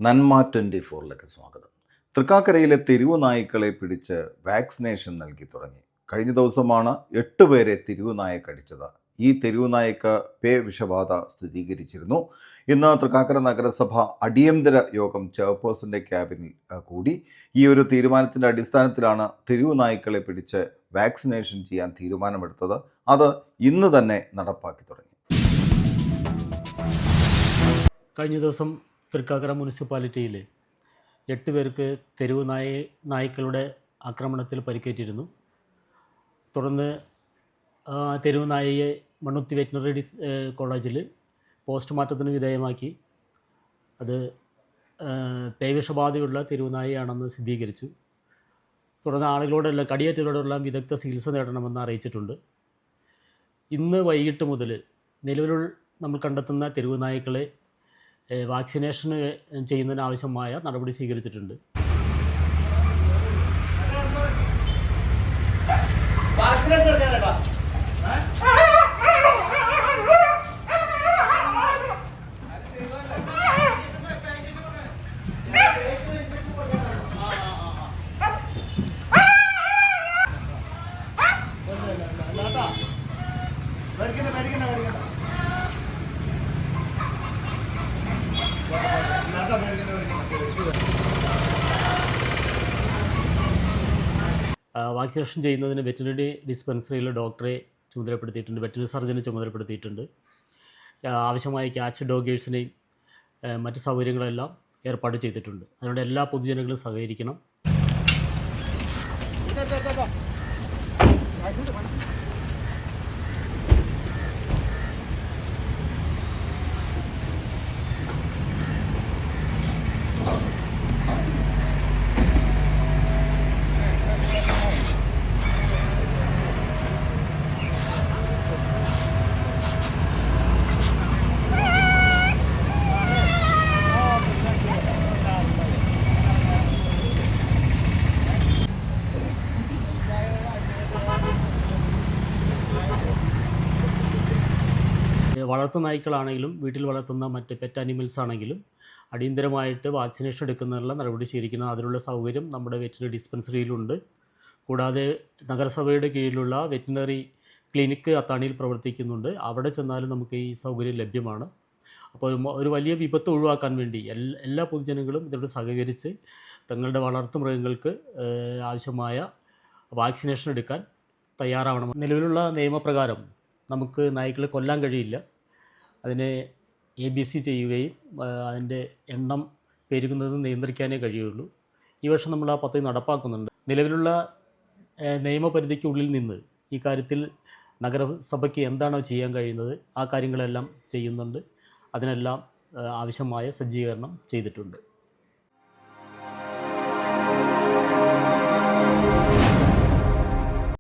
നന്മ 24ലേക്ക് സ്വാഗതം. തൃക്കാക്കരയിലെ തെരുവു നായ്ക്കളെ പിടിച്ച് വാക്സിനേഷൻ നൽകി തുടങ്ങി. കഴിഞ്ഞ ദിവസമാണ് 8 പേരെ തെരുവു നായ കടിച്ചത്. ഈ തെരുവു നായക്ക് വിഷബാധ സ്ഥിരീകരിച്ചിരുന്നു. ഇന്ന് തൃക്കാക്കര നഗരസഭ അടിയന്തര യോഗം ചെയർപേഴ്സന്റെ ക്യാബിനിൽ കൂടി. ഈ ഒരു തീരുമാനത്തിൻ്റെ അടിസ്ഥാനത്തിലാണ് തെരുവു നായ്ക്കളെ പിടിച്ച് വാക്സിനേഷൻ ചെയ്യാൻ തീരുമാനമെടുത്തത്. അത് ഇന്ന് തന്നെ നടപ്പാക്കി തുടങ്ങി. കഴിഞ്ഞ ദിവസം തൃക്കാക്കര മുനിസിപ്പാലിറ്റിയിൽ 8 പേർക്ക് തെരുവ് നായ്ക്കളുടെ ആക്രമണത്തിൽ പരിക്കേറ്റിരുന്നു. തുടർന്ന് തെരുവ് നായയെ മണ്ണുത്തി വെറ്റിനറി കോളേജിൽ പോസ്റ്റ്മോർട്ടത്തിന് വിധേയമാക്കി. അത് പേവിഷബാധയുള്ള തെരുവ് നായയാണെന്ന് സ്ഥിരീകരിച്ചു. തുടർന്ന് ആളുകളോടെല്ലാം കടിയേറ്റവരോടെല്ലാം വിദഗ്ധ ചികിത്സ നേടണമെന്ന് അറിയിച്ചിട്ടുണ്ട്. ഇന്ന് വൈകിട്ട് മുതൽ നിലവിൽ നമ്മൾ കണ്ടെത്തുന്ന തെരുവ് നായ്ക്കളെ വാക്സിനേഷൻ ചെയ്യുന്നതിനാവശ്യമായ നടപടി സ്വീകരിച്ചിട്ടുണ്ട്. വാക്സിനേഷൻ ചെയ്യുന്നതിന് വെറ്റിനറി ഡിസ്പെൻസറിയിലെ ഡോക്ടറെ ചുമതലപ്പെടുത്തിയിട്ടുണ്ട്, വെറ്റിനറി സർജനെ ചുമതലപ്പെടുത്തിയിട്ടുണ്ട്. ആവശ്യമായ ക്യാച്ച് ഡോഗേഴ്സിനെയും മറ്റ് സൗകര്യങ്ങളെല്ലാം ഏർപ്പാട് ചെയ്തിട്ടുണ്ട്. അതിനോട് എല്ലാ പൊതുജനങ്ങളും സഹകരിക്കണം. വളർത്തു നായ്ക്കളാണെങ്കിലും വീട്ടിൽ വളർത്തുന്ന മറ്റ് പെറ്റ് അനിമൽസ് ആണെങ്കിലും അടിയന്തരമായിട്ട് വാക്സിനേഷൻ എടുക്കുന്നതിനുള്ള നടപടി സ്വീകരിക്കുന്നത്. അതിനുള്ള സൗകര്യം നമ്മുടെ വെറ്റിനറി ഡിസ്പെൻസറിയിലുണ്ട്. കൂടാതെ നഗരസഭയുടെ കീഴിലുള്ള വെറ്റിനറി ക്ലിനിക്ക് അത്താണിയിൽ പ്രവർത്തിക്കുന്നുണ്ട്. അവിടെ ചെന്നാലും നമുക്ക് ഈ സൗകര്യം ലഭ്യമാണ്. അപ്പോൾ ഒരു വലിയ വിപത്ത് ഒഴിവാക്കാൻ വേണ്ടി എല്ലാ പൊതുജനങ്ങളും ഇതിനോട് സഹകരിച്ച് തങ്ങളുടെ വളർത്തു മൃഗങ്ങൾക്ക് ആവശ്യമായ വാക്സിനേഷൻ എടുക്കാൻ തയ്യാറാവണം. നിലവിലുള്ള നിയമപ്രകാരം നമുക്ക് നായ്ക്കളെ കൊല്ലാൻ കഴിയില്ല. അതിനെ ABC ചെയ്യുകയും അതിൻ്റെ എണ്ണം പെരുകുന്നത് നിയന്ത്രിക്കാനേ കഴിയുള്ളൂ. ഈ വർഷം നമ്മൾ ആ പദ്ധതി നടപ്പാക്കുന്നുണ്ട്. നിലവിലുള്ള നിയമപരിധിക്കുള്ളിൽ നിന്ന് ഈ കാര്യത്തിൽ നഗരസഭയ്ക്ക് എന്താണോ ചെയ്യാൻ കഴിയുന്നത് ആ കാര്യങ്ങളെല്ലാം ചെയ്യുന്നുണ്ട്. അതിനെല്ലാം ആവശ്യമായ സജ്ജീകരണം ചെയ്തിട്ടുണ്ട്.